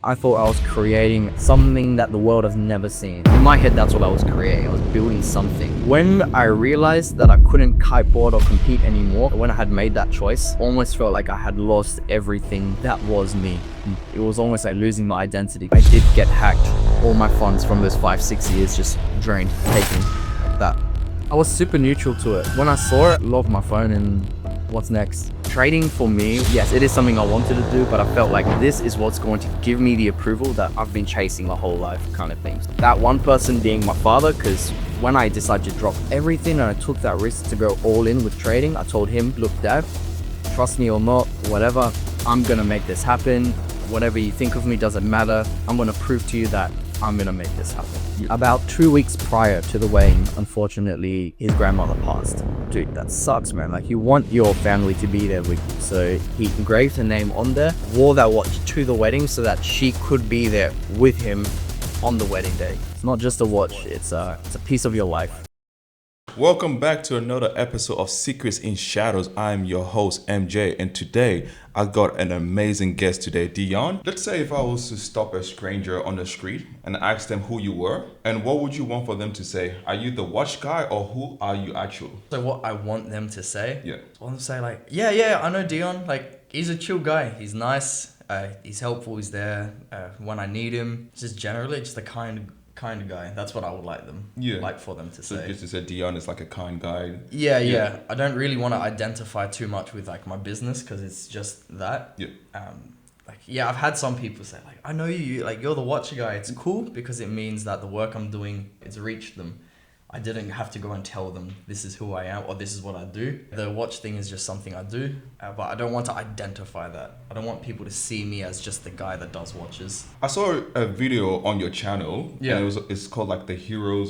I thought I was creating something that the world has never seen. In my head, that's what I was creating. I was building something. When I realized that I couldn't kiteboard or compete anymore, when I had made that choice, almost felt like I had lost everything that was me. It was almost like losing my identity. I did get hacked. All my funds from those 5-6 years just drained, taken like that. I was super neutral to it. When I saw it, logged my phone and what's next? Trading for me, yes, it is something I wanted to do, but I felt like this is what's going to give me the approval that I've been chasing my whole life kind of thing. That one person being my father, because when I decided to drop everything and I took that risk to go all in with trading, I told him, look, Dad, trust me or not, whatever, I'm gonna make this happen. Whatever you think of me doesn't matter. I'm gonna prove to you that I'm gonna make this happen. About 2 weeks prior to the wedding, unfortunately, his grandmother passed. Dude, that sucks, man. Like, you want your family to be there with you. So he engraved her name on there, wore that watch to the wedding so that she could be there with him on the wedding day. It's not just a watch, it's a piece of your life. Welcome back to another episode of Secrets in Shadows. I'm your host, MJ, and today I got an amazing guest today, Dion. Let's say if I was to stop a stranger on the street and ask them who you were, and what would you want for them to say? Are you the watch guy or who are you actually? So what I want them to say? Yeah. I want them to say like, yeah, I know Dion. Like, he's a chill guy. He's nice. He's helpful. He's there when I need him. Just generally, just a kind of guy. That's what I would like them. Yeah. Like for them to So say. just to say Dion is like a kind guy. Yeah. I don't really want to identify too much with like my business because it's just that. Yeah. I've had some people say like, I know you, like you're the watch guy. It's cool because it means that the work I'm doing, it's reached them. I didn't have to go and tell them this is who I am or this is what I do. The watch thing is just something I do, but I don't want to identify that. I don't want people to see me as just the guy that does watches. I saw a video on your channel. Yeah. And it's called like the Heroes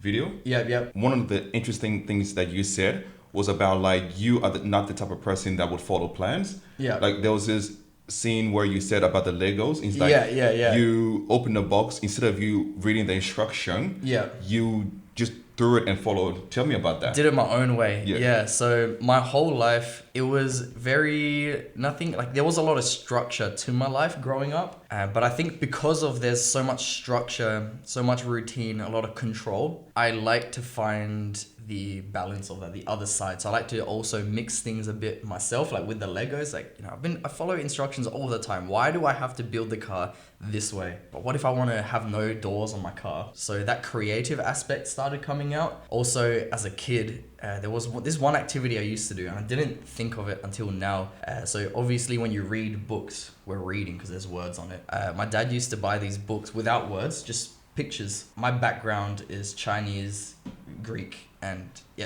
video. Yeah. One of the interesting things that you said was about like you are not the type of person that would follow plans. Yeah. Like there was this scene where you said about the Legos. It's like Yeah. you open the box, instead of you reading the instruction, Yeah. you just threw it and followed. Tell me about that. Did it my own way. Yeah. Yeah. So my whole life, it was there was a lot of structure to my life growing up. But I think because of there's so much structure, so much routine, a lot of control, I like to find the balance of that, the other side. So I like to also mix things a bit myself, like with the Legos. Like, I follow instructions all the time. Why do I have to build the car this way? But what if I want to have no doors on my car? So that creative aspect started coming out. Also, as a kid, there was this one activity I used to do, and I didn't think of it until now. So obviously when you read books, we're reading because there's words on it. My dad used to buy these books without words, just pictures. My background is Chinese, Greek,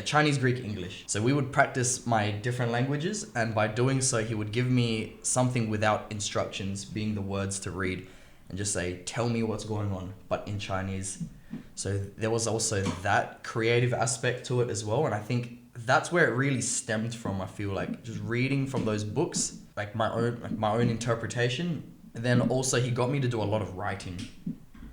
Chinese, Greek, English. So we would practice my different languages, and by doing so, he would give me something without instructions, being the words to read, and just say, tell me what's going on, but in Chinese. So there was also that creative aspect to it as well, and I think that's where it really stemmed from. I feel like just reading from those books, like my own interpretation. And then also he got me to do a lot of writing,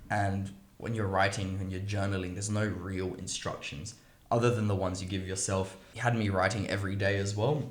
and when you're writing and you're journaling, there's no real instructions other than the ones you give yourself. He had me writing every day as well.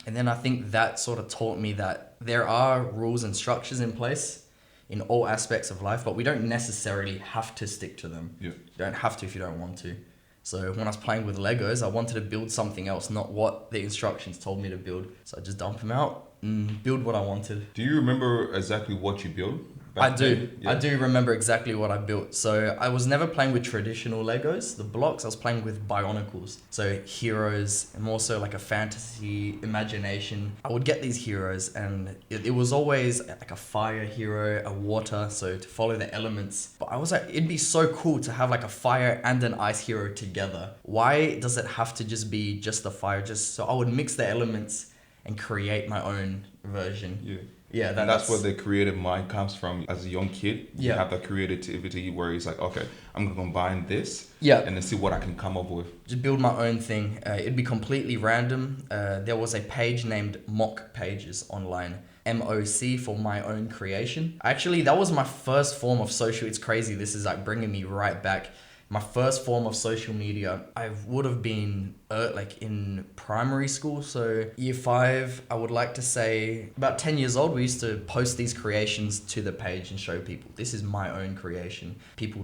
And then I think that sort of taught me that there are rules and structures in place in all aspects of life, but we don't necessarily have to stick to them. Yeah. You don't have to if you don't want to. So when I was playing with Legos, I wanted to build something else, not what the instructions told me to build. So I just dump them out and build what I wanted. Do you remember exactly what you built? I do. Yeah. I do remember exactly what I built. So I was never playing with traditional Legos, the blocks. I was playing with Bionicles. So heroes, and more so like a fantasy imagination. I would get these heroes, and it was always like a fire hero, a water, so to follow the elements. But I was like, it'd be so cool to have like a fire and an ice hero together. Why does it have to just be just the fire? So I would mix the elements and create my own version. Yeah. Yeah, and that's where the creative mind comes from. As a young kid, you have that creativity where it's like, okay, I'm gonna combine this, and then see what I can come up with. Just build my own thing. It'd be completely random. There was a page named Mock Pages online. MOC for my own creation. Actually, that was my first form of social. It's crazy. This is like bringing me right back. My first form of social media, I would have been like in primary school. So year 5, I would like to say about 10 years old, we used to post these creations to the page and show people, this is my own creation. People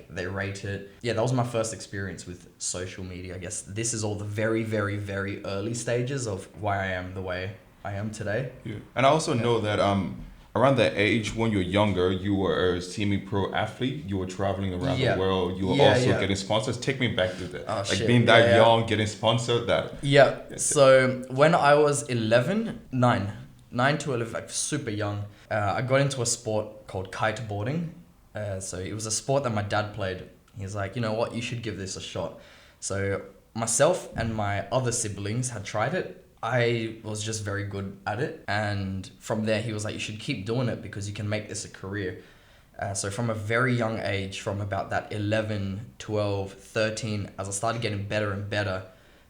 they rate it. Yeah, that was my first experience with social media. I guess this is all the very, very, very early stages of why I am the way I am today. Yeah. And I also know that around that age when you're younger, you were a semi-pro athlete. You were traveling around the world. You were also getting sponsors. Take me back to that. Being that young, getting sponsored. So when I was 9 to 11, like super young, I got into a sport called kiteboarding. So it was a sport that my dad played. He's like, you know what, you should give this a shot. So myself and my other siblings had tried it. I was just very good at it. And from there, he was like, you should keep doing it because you can make this a career. So from a very young age, from about that 11, 12, 13, as I started getting better and better,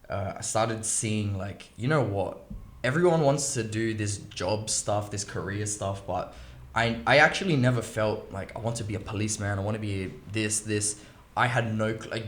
I started seeing like, you know what? Everyone wants to do this job stuff, this career stuff, but I actually never felt like I want to be a policeman. I want to be this. I had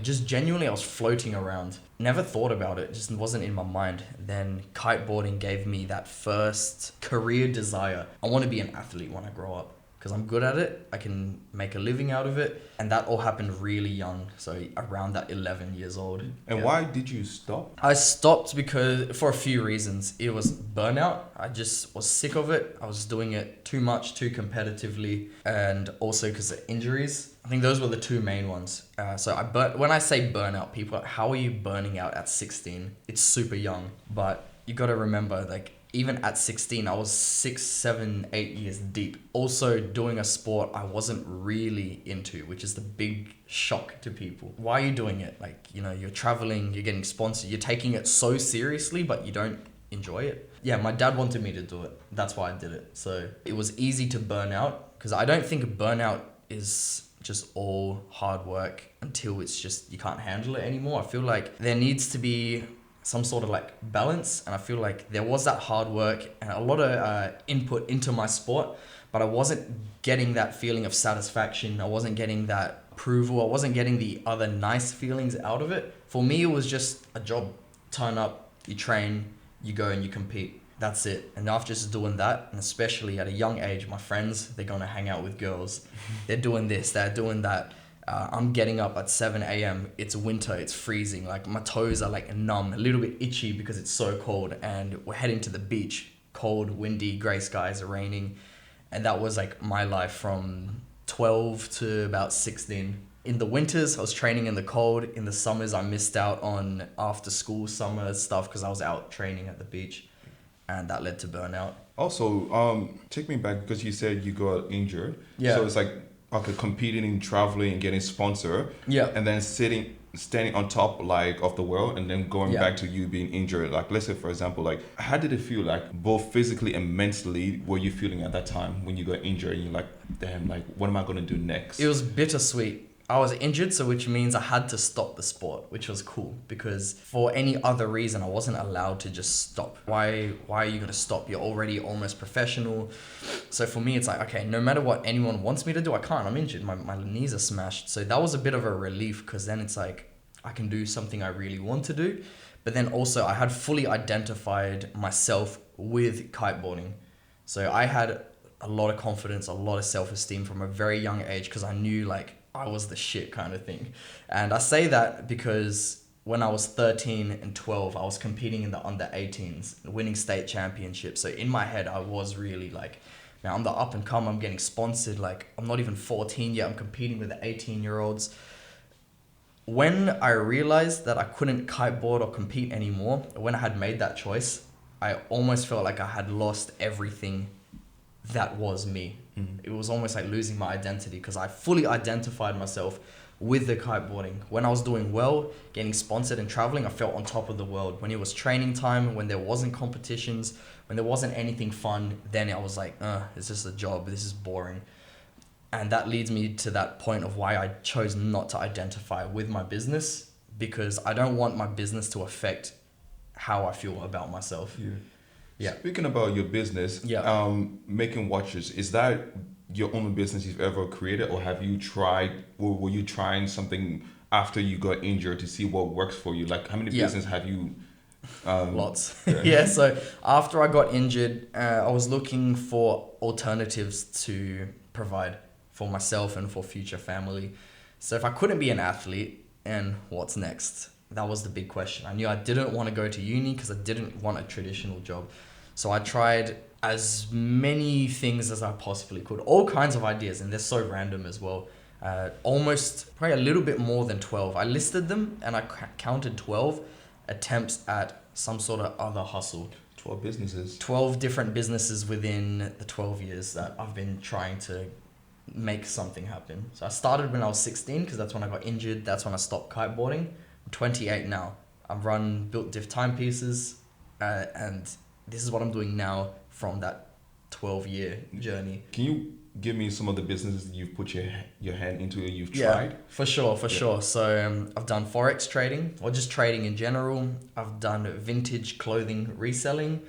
just genuinely, I was floating around. Never thought about it, just wasn't in my mind. Then kiteboarding gave me that first career desire. I want to be an athlete when I grow up because I'm good at it. I can make a living out of it. And that all happened really young. So around that 11 years old. And why did you stop? I stopped because for a few reasons. It was burnout. I just was sick of it. I was doing it too much, too competitively. And also because of injuries. I think those were the two main ones. When I say burnout, people are like, how are you burning out at 16? It's super young. But you got to remember, like, even at 16, I was 6, 7, 8 years deep. Also doing a sport I wasn't really into, which is the big shock to people. Why are you doing it? Like, you know, you're traveling, you're getting sponsored, you're taking it so seriously, but you don't enjoy it. Yeah, my dad wanted me to do it. That's why I did it. So it was easy to burn out because I don't think burnout is just all hard work until it's just you can't handle it anymore. I feel like there needs to be some sort of like balance, and I feel like there was that hard work and a lot of input into my sport, but I wasn't getting that feeling of satisfaction. I wasn't getting that approval. I wasn't getting the other nice feelings out of it. For me, it was just a job. Turn up, you train, you go and you compete. That's it. And after just doing that, and especially at a young age, my friends, they're going to hang out with girls. They're doing this, they're doing that. I'm getting up at 7 a.m. It's winter, it's freezing. Like my toes are like numb, a little bit itchy because it's so cold. And we're heading to the beach, cold, windy, gray skies, raining. And that was like my life from 12 to about 16. In the winters, I was training in the cold. In the summers, I missed out on after school summer stuff because I was out training at the beach. And that led to burnout. Also, take me back because you said you got injured. Yeah. So it's like, okay, competing and traveling and getting sponsored. Yeah. And then standing on top like of the world and then going back to you being injured. Like let's say for example, like how did it feel like both physically and mentally were you feeling at that time when you got injured and you're like, damn, like what am I gonna do next? It was bittersweet. I was injured, so which means I had to stop the sport, which was cool because for any other reason, I wasn't allowed to just stop. Why are you going to stop? You're already almost professional. So for me, it's like, okay, no matter what anyone wants me to do, I can't. I'm injured. My knees are smashed. So that was a bit of a relief because then it's like, I can do something I really want to do. But then also I had fully identified myself with kiteboarding. So I had a lot of confidence, a lot of self-esteem from a very young age because I knew like, I was the shit kind of thing. And I say that because when I was 13 and 12, I was competing in the under 18s, winning state championships. So in my head, I was really like, man, I'm the up and come, I'm getting sponsored. Like, I'm not even 14 yet, I'm competing with the 18-year-olds. When I realized that I couldn't kiteboard or compete anymore, when I had made that choice, I almost felt like I had lost everything that was me. It was almost like losing my identity because I fully identified myself with the kiteboarding. When I was doing well, getting sponsored and traveling, I felt on top of the world. When it was training time, when there wasn't competitions, when there wasn't anything fun, then I was like, it's just a job. This is boring. And that leads me to that point of why I chose not to identify with my business because I don't want my business to affect how I feel about myself. Yeah. Speaking about your business, making watches, is that your own business you've ever created or have you tried, or were you trying something after you got injured to see what works for you? Like, how many Yeah. business have you? Lots. Yeah. Yeah, so after I got injured, I was looking for alternatives to provide for myself and for future family. So if I couldn't be an athlete, and what's next? That was the big question. I knew I didn't want to go to uni because I didn't want a traditional job. So I tried as many things as I possibly could, all kinds of ideas, and they're so random as well. Almost probably a little bit more than 12. I listed them and I counted 12 attempts at some sort of other hustle. 12 businesses. 12 different businesses within the 12 years that I've been trying to make something happen. So I started when I was 16 because that's when I got injured. That's when I stopped kiteboarding. I'm 28 now. I've run Built Diff Timepieces, and this is what I'm doing now from that 12-year journey. Can you give me some of the businesses you've put your hand into, you've tried? Yeah, for sure. So I've done Forex trading, or just trading in general. I've done vintage clothing reselling.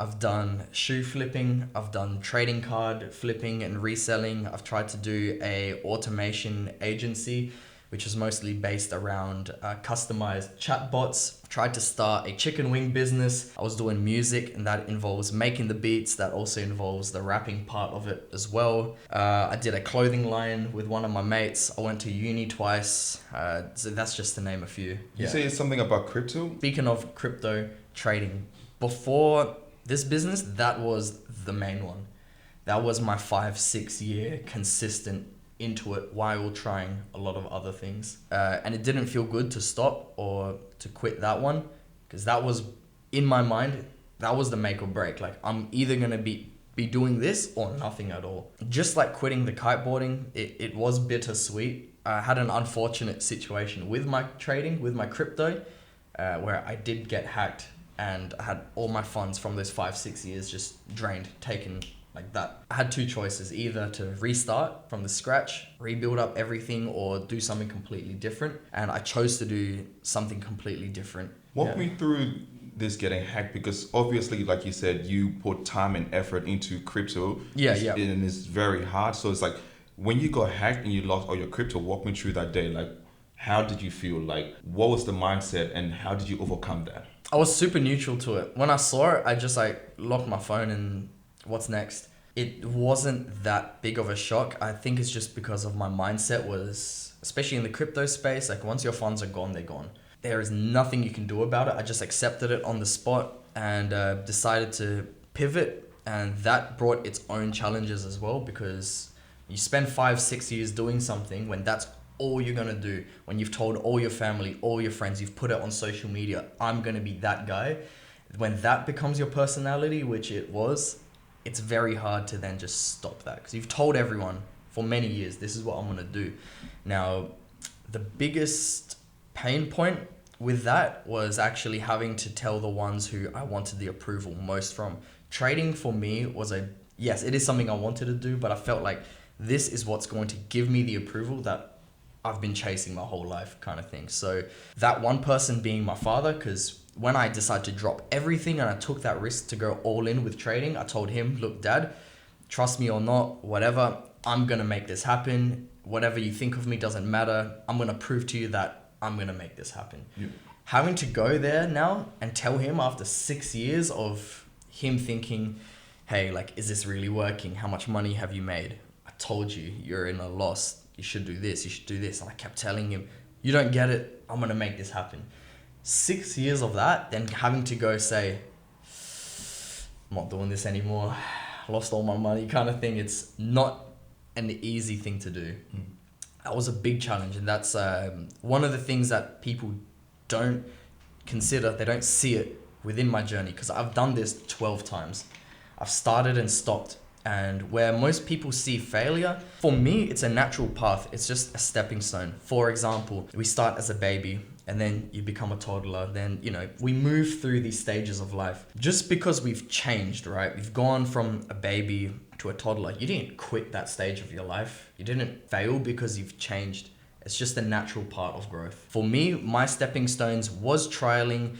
I've done shoe flipping. I've done trading card flipping and reselling. I've tried to do a automation agency, which is mostly based around customized chatbots. Tried to start a chicken wing business. I was doing music, and that involves making the beats. That also involves the rapping part of it as well. I did a clothing line with one of my mates. I went to uni twice. So that's just to name a few. You say something about crypto? Speaking of crypto trading, before this business, that was the main one. That was my 5-6 year consistent into it while trying a lot of other things. And it didn't feel good to stop or to quit that one, because that was, in my mind, that was the make or break. Like, I'm either going to be doing this or nothing at all. Just like quitting the kiteboarding, it was bittersweet. I had an unfortunate situation with my trading, with my crypto, where I did get hacked, and I had all my funds from those 5-6 years just drained, taken like that. I had two choices: either to restart from the scratch, rebuild up everything, or do something completely different. And I chose to do something completely different. Walk me through this getting hacked, because obviously, like you said, you put time and effort into crypto. Yeah. And it's very hard. So it's like, when you got hacked and you lost all your crypto, walk me through that day. Like, how did you feel? Like, what was the mindset and how did you overcome that? I was super neutral to it. When I saw it, I just locked my phone and what's next? It wasn't that big of a shock. I think it's just because of my mindset was, especially in the crypto space, like, once your funds are gone, they're gone. There is nothing you can do about it. I just accepted it on the spot and decided to pivot. And that brought its own challenges as well, because you spend 5-6 years doing something when that's all you're gonna do. When you've told all your family, all your friends, you've put it on social media, I'm gonna be that guy. When that becomes your personality, which it was, it's very hard to then just stop that, because you've told everyone for many years, this is what I'm gonna do. Now, the biggest pain point with that was actually having to tell the ones who I wanted the approval most from. Trading for me was yes, it is something I wanted to do, but I felt like this is what's going to give me the approval that I've been chasing my whole life, kind of thing. So that one person being my father, because when I decided to drop everything and I took that risk to go all in with trading, I told him, look, Dad, trust me or not, whatever, I'm going to make this happen. Whatever you think of me doesn't matter. I'm going to prove to you that I'm going to make this happen. Yeah. Having to go there now and tell him after 6 years of him thinking, hey, like, is this really working? How much money have you made? I told you, you're in a loss. You should do this. You should do this. And I kept telling him, you don't get it. I'm going to make this happen. 6 years of that, then having to go say, I'm not doing this anymore. I lost all my money, kind of thing. It's not an easy thing to do. That was a big challenge. And that's one of the things that people don't consider. They don't see it within my journey, because I've done this 12 times. I've started and stopped. And where most people see failure, for me, it's a natural path. It's just a stepping stone. For example, we start as a baby and then you become a toddler. Then, we move through these stages of life. Just because we've changed, right? We've gone from a baby to a toddler. You didn't quit that stage of your life. You didn't fail because you've changed. It's just a natural part of growth. For me, my stepping stones was trialing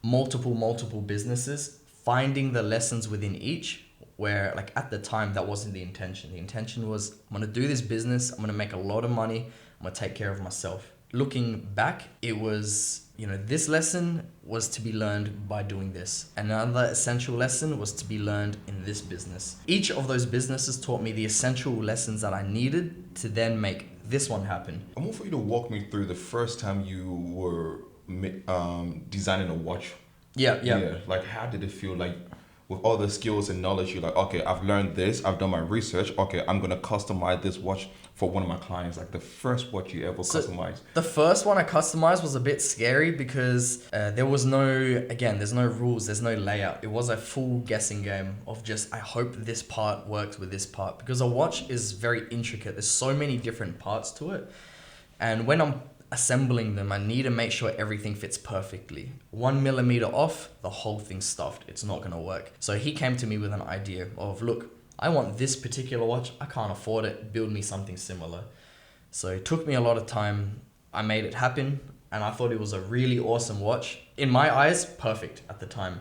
multiple businesses, finding the lessons within each, where, like, at the time, that wasn't the intention. The intention was, I'm going to do this business. I'm going to make a lot of money. I'm going to take care of myself. looking back, it was, this lesson was to be learned by doing this. Another essential lesson was to be learned in this business. Each of those businesses taught me the essential lessons that I needed to then make this one happen. I want for you to walk me through the first time you were designing a watch. Yeah. Like, how did it feel like with all the skills and knowledge? You're like, okay, I've learned this, I've done my research. Okay, I'm going to customize this watch for one of my clients. Like the first watch you ever customized. The first one I customized was a bit scary because there's no rules, there's no layout. It was a full guessing game of just, I hope this part works with this part, because a watch is very intricate. There's so many different parts to it. And when I'm assembling them, I need to make sure everything fits perfectly. 1 millimeter off, the whole thing's stuffed. It's not gonna work. So he came to me with an idea of, look, I want this particular watch. I can't afford it. Build me something similar. So it took me a lot of time. I made it happen, and I thought it was a really awesome watch. In my eyes, perfect at the time.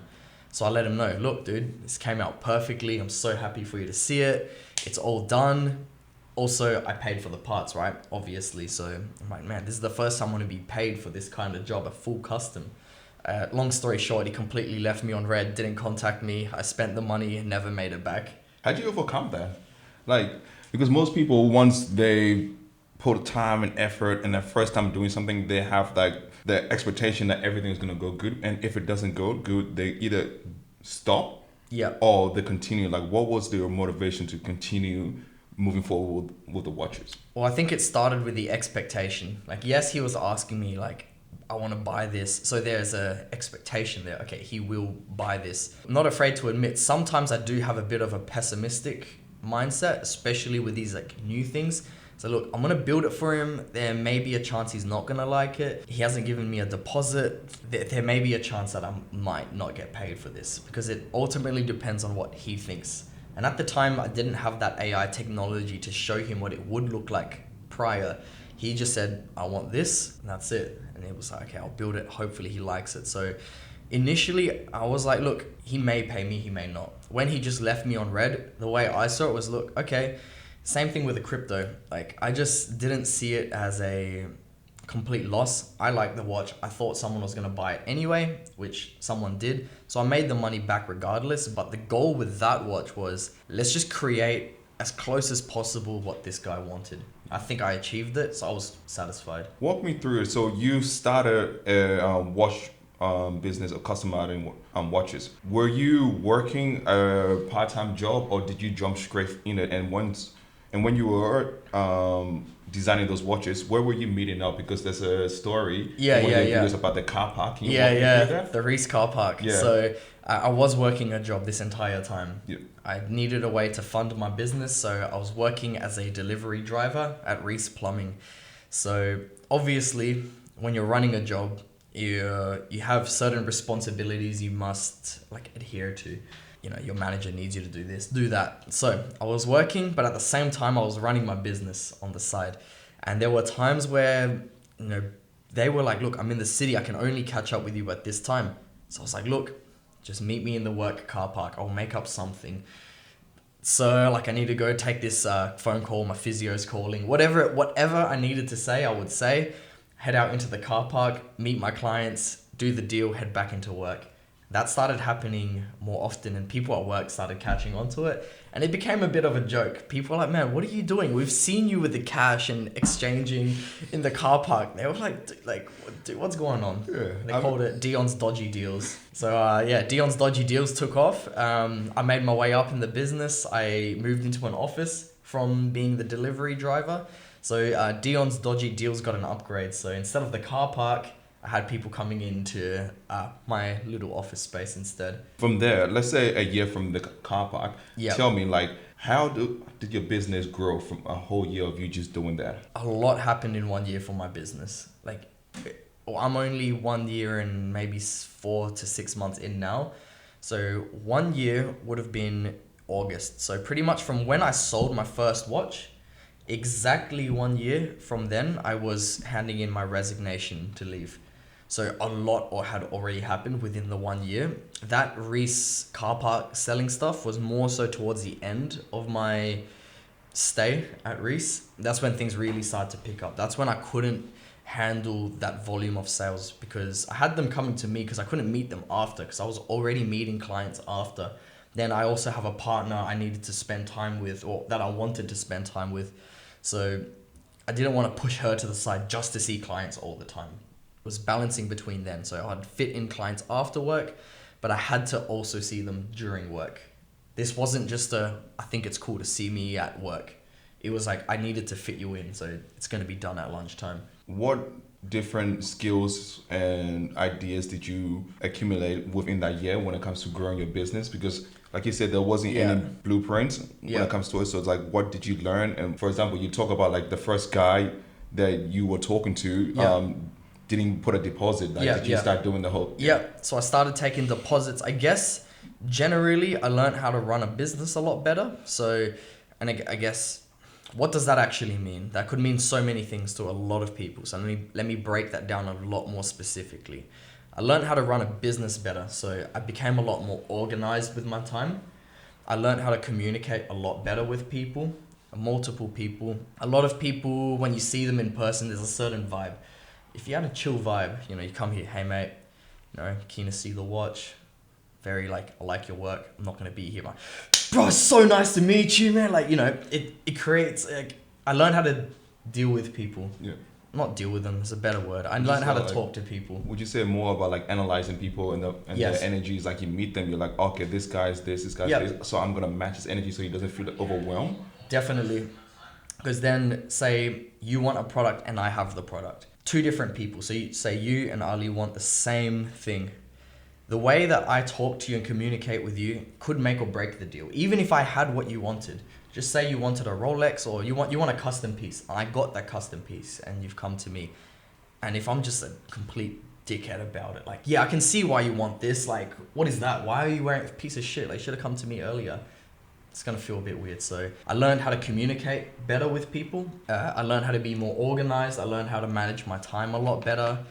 So I let him know, look, dude, this came out perfectly. I'm so happy for you to see it. It's all done. Also, I paid for the parts, right? Obviously. So I'm like, man, this is the first time I'm going to be paid for this kind of job, a full custom. Long story short, he completely left me on red, didn't contact me. I spent the money, never made it back. How'd you overcome that? Like, because most people, once they put time and effort and their first time doing something, they have like the expectation that everything is going to go good. And if it doesn't go good, they either stop or they continue. Like, what was their motivation to continue moving forward with the watches? Well, I think it started with the expectation. Like, yes, he was asking me, like, I want to buy this. So there's a expectation there. Okay, he will buy this. I'm not afraid to admit, sometimes I do have a bit of a pessimistic mindset, especially with these like new things. So look, I'm going to build it for him. There may be a chance he's not going to like it. He hasn't given me a deposit. There may be a chance that I might not get paid for this, because it ultimately depends on what he thinks. And at the time, I didn't have that AI technology to show him what it would look like prior. He just said, I want this, and that's it. And it was like, okay, I'll build it. Hopefully he likes it. So initially, I was like, look, he may pay me, he may not. When he just left me on red, the way I saw it was, look, okay, same thing with the crypto. Like, I just didn't see it as a complete loss. I liked the watch. I thought someone was going to buy it anyway, which someone did. So I made the money back regardless. But the goal with that watch was, let's just create as close as possible what this guy wanted. I think I achieved it, so I was satisfied. Walk me through it. So you started a watch business of customizing watches. Were you working a part-time job, or did you jump straight in it? And when you were designing those watches, where were you meeting up? Because there's a story. Videos about the car park. Can you walk me through that? The Reese car park. Yeah. So I was working a job this entire time. Yeah. I needed a way to fund my business, so I was working as a delivery driver at Reese Plumbing. So obviously, when you're running a job, you have certain responsibilities you must like adhere to. You know, your manager needs you to do this, do that. So I was working, but at the same time, I was running my business on the side. And there were times where, they were like, look, I'm in the city. I can only catch up with you at this time. So I was like, look, just meet me in the work car park. I'll make up something. So like, I need to go take this phone call. My physio's calling. Whatever I needed to say, I would say. Head out into the car park, meet my clients, do the deal, head back into work. That started happening more often, and people at work started catching on to it. And it became a bit of a joke. People were like, man, what are you doing? We've seen you with the cash and exchanging in the car park. They were like, dude, what's going on? Yeah. They called it Dion's Dodgy Deals. So Dion's Dodgy Deals took off. I made my way up in the business. I moved into an office from being the delivery driver. So Dion's Dodgy Deals got an upgrade. So instead of the car park, I had people coming into my little office space instead. From there, let's say a year from the car park, tell me, like, how did your business grow from a whole year of you just doing that? A lot happened in 1 year for my business. Like, I'm only 1 year and maybe 4 to 6 months in now. So 1 year would have been August. So pretty much from when I sold my first watch, exactly 1 year from then, I was handing in my resignation to leave. So a lot had already happened within the 1 year. That Reese car park selling stuff was more so towards the end of my stay at Reese. That's when things really started to pick up. That's when I couldn't handle that volume of sales, because I had them coming to me because I couldn't meet them after, because I was already meeting clients after. Then I also have a partner I needed to spend time with, or that I wanted to spend time with. So I didn't want to push her to the side just to see clients all the time. It was balancing between them. So I'd fit in clients after work, but I had to also see them during work. This wasn't just I think it's cool to see me at work. It was like, I needed to fit you in, so it's going to be done at lunchtime. What different skills and ideas did you accumulate within that year when it comes to growing your business? Because like you said, there wasn't any blueprints when it comes to it. So it's like, what did you learn? And for example, you talk about like the first guy that you were talking to, didn't put a deposit. Like, did you start doing the whole? So I started taking deposits. I guess generally I learned how to run a business a lot better. So, and I guess, what does that actually mean? That could mean so many things to a lot of people. So let me break that down a lot more specifically. I learned how to run a business better. So I became a lot more organized with my time. I learned how to communicate a lot better with people, multiple people. A lot of people, when you see them in person, there's a certain vibe. If you had a chill vibe, you come here, hey mate, keen to see the watch. Very I like your work. I'm not going to be here, but bro, it's so nice to meet you, man. It creates, I learned how to deal with people. Yeah. Not deal with them, is a better word. I learned how to talk to people. Would you say more about analyzing people and their energies? Like you meet them, you're like, okay, this guy's this guy's this. So I'm going to match his energy so he doesn't feel overwhelmed. Definitely. Because then say you want a product and I have the product. Two different people. So you and Ali want the same thing. The way that I talk to you and communicate with you could make or break the deal. Even if I had what you wanted, just say you wanted a Rolex or you want a custom piece, and I got that custom piece and you've come to me. And if I'm just a complete dickhead about it, I can see why you want this. What is that? Why are you wearing a piece of shit? You should have come to me earlier. It's going to feel a bit weird. So I learned how to communicate better with people. I learned how to be more organized. I learned how to manage my time a lot better.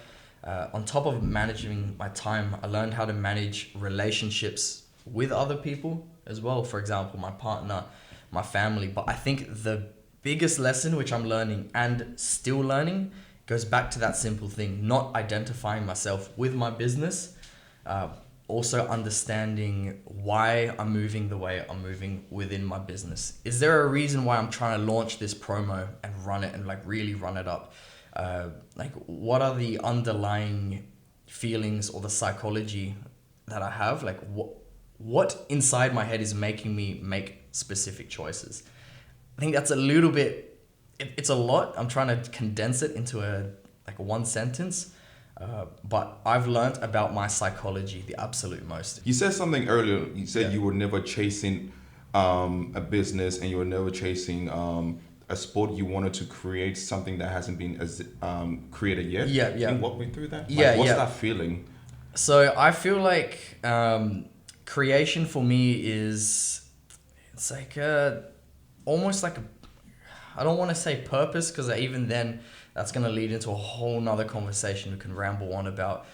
On top of managing my time, I learned how to manage relationships with other people as well. For example, my partner, my family. But I think the biggest lesson, which I'm learning and still learning, goes back to that simple thing, not identifying myself with my business. Also understanding why I'm moving the way I'm moving within my business. Is there a reason why I'm trying to launch this promo and run it and really run it up? What are the underlying feelings or the psychology that I have? What inside my head is making me make specific choices? I think that's a little bit, it's a lot. I'm trying to condense it into a one sentence. But I've learned about my psychology the absolute most. You said something earlier. You said you were never chasing a business and you were never chasing a sport. You wanted to create something that hasn't been created yet. Can you walk me through that? What's that feeling? So I feel like creation for me is, it's almost like I don't want to say purpose, because even then that's going to lead into a whole nother conversation we can ramble on about.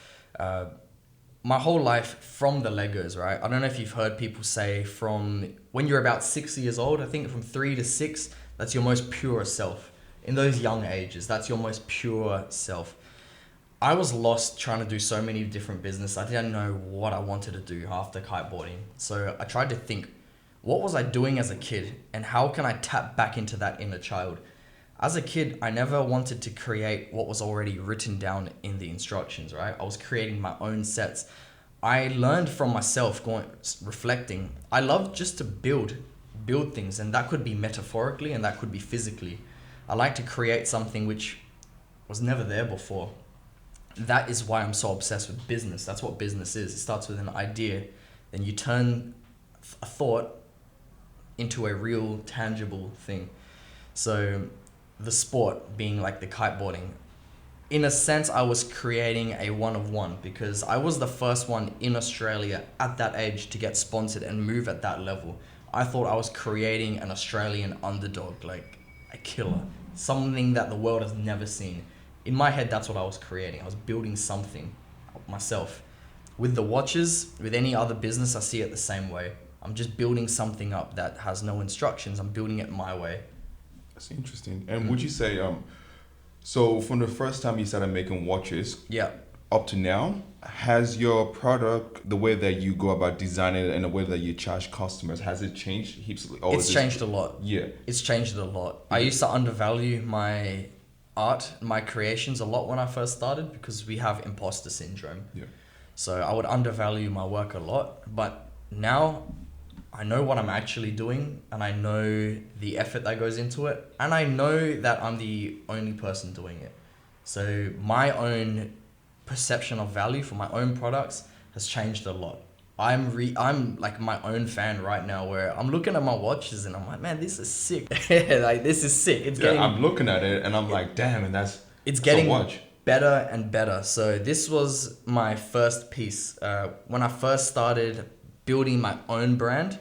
My whole life from the Legos, right? I don't know if you've heard people say from when you're about 6 years old, I think from 3 to 6, that's your most pure self. In those young ages, that's your most pure self. I was lost trying to do so many different business. I didn't know what I wanted to do after kiteboarding. So I tried to think, what was I doing as a kid and how can I tap back into that inner child? As a kid, I never wanted to create what was already written down in the instructions, right? I was creating my own sets. I learned from myself, reflecting. I love just to build things, and that could be metaphorically and that could be physically. I like to create something which was never there before. That is why I'm so obsessed with business. That's what business is. It starts with an idea, then you turn a thought into a real tangible thing. So the sport being the kiteboarding, in a sense, I was creating a one of one because I was the first one in Australia at that age to get sponsored and move at that level. I thought I was creating an Australian underdog, a killer, something that the world has never seen. In my head, that's what I was creating. I was building something myself. With the watches, with any other business, I see it the same way. I'm just building something up that has no instructions. I'm building it my way. That's interesting. And would you say So from the first time you started making watches Yeah. up to now, has your product, the way that you go about designing it and the way that you charge customers, has it changed heaps? Or It's is changed a lot. Yeah. It's changed a lot. I used to undervalue my art, my creations a lot when I first started because we have imposter syndrome. Yeah. So I would undervalue my work a lot. But now I know what I'm actually doing and I know the effort that goes into it. And I know that I'm the only person doing it. So my own perception of value for my own products has changed a lot. I'm like my own fan right now where I'm looking at my watches and I'm like, man, this is sick. Like this is sick. I'm looking at it and I'm like, damn, and It's getting so much. better and better. So this was my first piece. When I first started building my own brand,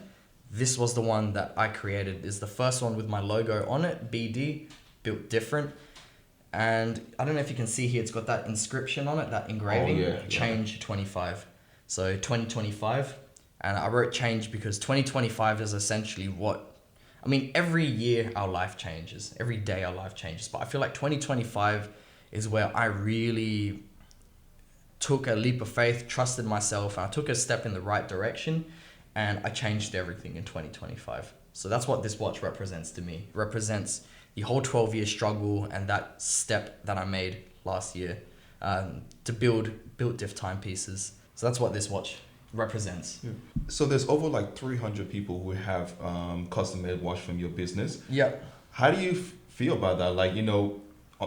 this was the one that I created. It's the first one with my logo on it, BD, Built Different. And I don't know if you can see here, it's got that inscription on it, that engraving, change 25. So 2025. And I wrote change because 2025 is essentially every year our life changes. Every day our life changes. But I feel like 2025 is where I really took a leap of faith, trusted myself, and I took a step in the right direction, and I changed everything in 2025. So that's what this watch represents to me. It represents the whole 12-year struggle and that step that I made last year to build Built Diff Timepieces. So that's what this watch represents. Yeah. So there's over like 300 people who have custom-made watch from your business. Yeah. How do you feel about that? Like,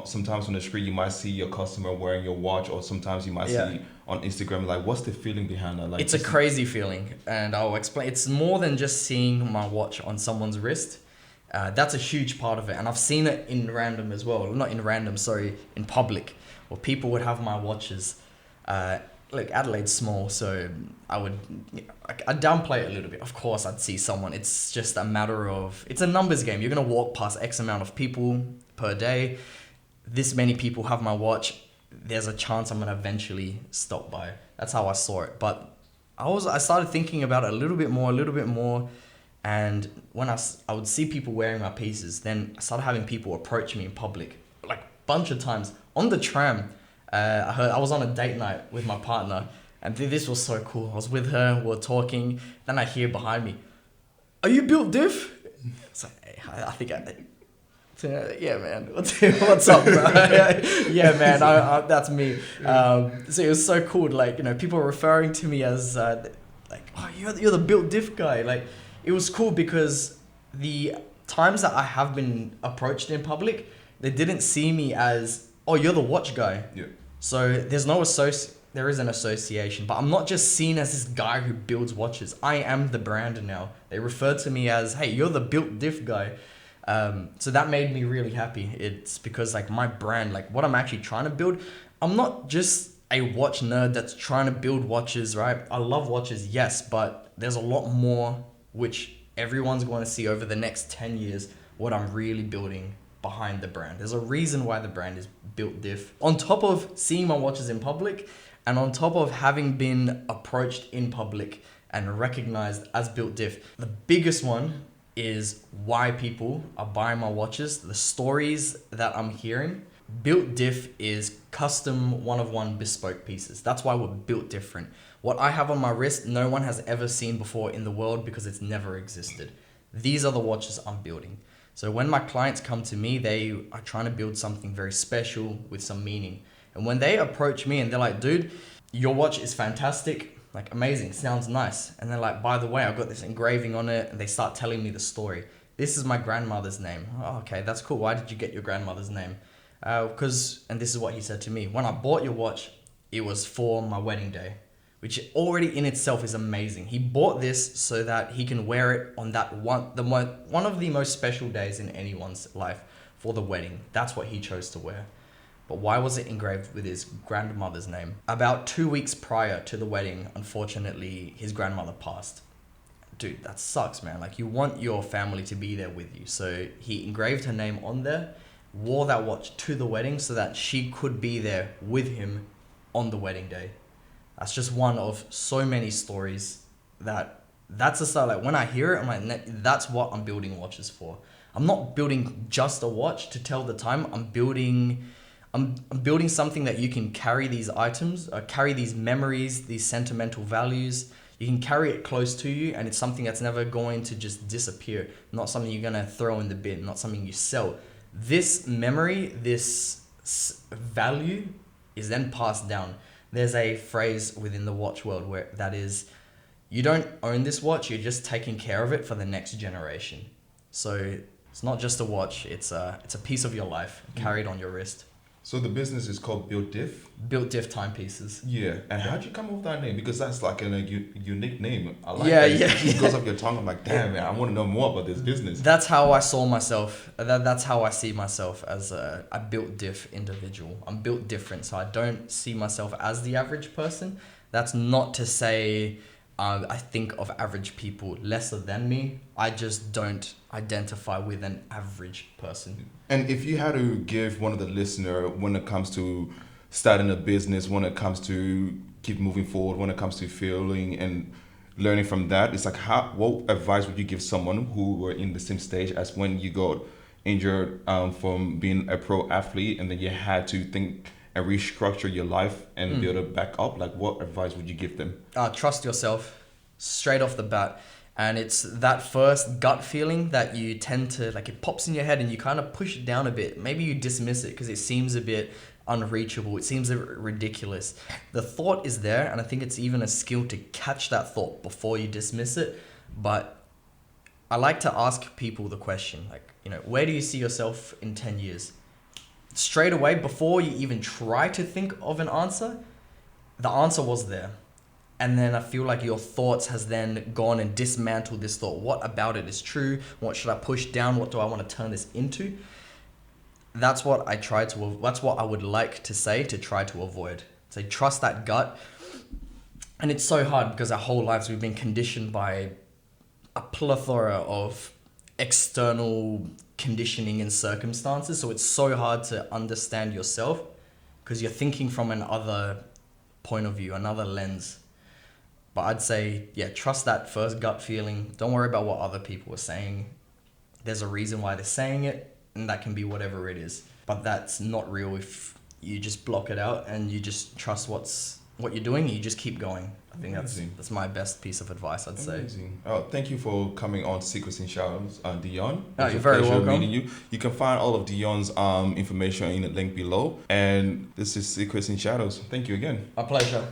sometimes on the street you might see your customer wearing your watch, or sometimes you might see on Instagram. Like, what's the feeling behind that? Like, it's a crazy feeling, and I'll explain. It's more than just seeing my watch on someone's wrist. That's a huge part of it, and I've seen it in random as well. Not in random, sorry, in public, where people would have my watches. Look, Adelaide's small, so I'd downplay it a little bit. Of course, I'd see someone. It's just a matter of, it's a numbers game. You're gonna walk past X amount of people per day. This many people have my watch. There's a chance I'm gonna eventually stop by. That's how I saw it. But I started thinking about it a little bit more. And when I would see people wearing my pieces, then I started having people approach me in public, like a bunch of times on the tram. I was on a date night with my partner, and this was so cool. I was with her, we were talking. Then I hear behind me, "Are you Built Diff?" It's like, hey, I think yeah, man. What's up, bro? Yeah, man. That's me. So it was so cool. Like, people were referring to me as oh, you're the Built Diff guy. Like, it was cool because the times that I have been approached in public, they didn't see me as, oh, you're the watch guy. Yeah. So there is an association, but I'm not just seen as this guy who builds watches. I am the brand now. They refer to me as, hey, you're the Built Diff guy. So that made me really happy. It's because like my brand, like what I'm actually trying to build, I'm not just a watch nerd that's trying to build watches, right? I love watches, yes, but there's a lot more which everyone's going to see over the next 10 years, what I'm really building behind the brand. There's a reason why the brand is Built Diff. On top of seeing my watches in public, and on top of having been approached in public and recognized as Built Diff, the biggest one is why people are buying my watches, the stories that I'm hearing. Built Diff is custom one-of-one bespoke pieces. That's why we're built different. What I have on my wrist, no one has ever seen before in the world because it's never existed. These are the watches I'm building. So when my clients come to me, they are trying to build something very special with some meaning. And when they approach me and they're like, dude, your watch is fantastic, like amazing, sounds nice. And they're like, by the way, I've got this engraving on it. And they start telling me the story. This is my grandmother's name. Oh, okay, that's cool. Why did you get your grandmother's name? And this is what he said to me. When I bought your watch, it was for my wedding day, which already in itself is amazing. He bought this so that he can wear it on that one of the most special days in anyone's life, for the wedding. That's what he chose to wear. But why was it engraved with his grandmother's name? About 2 weeks prior to the wedding, unfortunately, his grandmother passed. Dude, that sucks, man. Like, you want your family to be there with you. So he engraved her name on there, wore that watch to the wedding so that she could be there with him on the wedding day. That's just one of so many stories that's the style. Like, when I hear it, I'm like, that's what I'm building watches for. I'm not building just a watch to tell the time. I'm building I'm building something that you can carry these items, carry these memories, these sentimental values. You can carry it close to you, and it's something that's never going to just disappear. Not something you're gonna throw in the bin, not something you sell. This memory, value is then passed down. There's a phrase within the watch world where that is, you don't own this watch, you're just taking care of it for the next generation. So it's not just a watch, it's a piece of your life carried on your wrist. So the business is called Built Diff? Built Diff Timepieces. Yeah. And how'd you come up with that name? Because that's like a unique name. I like Yeah, that. yeah, It goes off your tongue. I'm like, damn, man, I want to know more about this business. That's how I saw myself. That's how I see myself as a built diff individual. I'm built different, so I don't see myself as the average person. That's not to say I think of average people lesser than me. I just don't identify with an average person. And if you had to give one of the listener when it comes to starting a business, when it comes to keep moving forward, when it comes to feeling and learning from that, it's like what advice would you give someone who were in the same stage as when you got injured from being a pro athlete and then you had to think and restructure your life and build it back up? Like, what advice would you give them? Trust yourself straight off the bat. And it's that first gut feeling that you tend to, like, it pops in your head and you kind of push it down a bit. Maybe you dismiss it because it seems a bit unreachable. It seems a bit ridiculous. The thought is there, and I think it's even a skill to catch that thought before you dismiss it. But I like to ask people the question, like, where do you see yourself in 10 years? Straight away, before you even try to think of an answer, the answer was there. And then I feel like your thoughts has then gone and dismantled this thought. What about it is true? What should I push down? What do I want to turn this into? That's what that's what I would like to say to try to avoid. So trust that gut. And it's so hard because our whole lives we've been conditioned by a plethora of external conditioning and circumstances. So it's so hard to understand yourself because you're thinking from another point of view, another lens. But I'd say, trust that first gut feeling. Don't worry about what other people are saying. There's a reason why they're saying it, and that can be whatever it is. But that's not real if you just block it out and you just trust what you're doing and you just keep going. I think that's my best piece of advice, I'd say. Amazing. Thank you for coming on Secrets in Shadows, Dion. You're very welcome. Meeting you. You can find all of Dion's information in the link below. And this is Secrets in Shadows. Thank you again. A pleasure.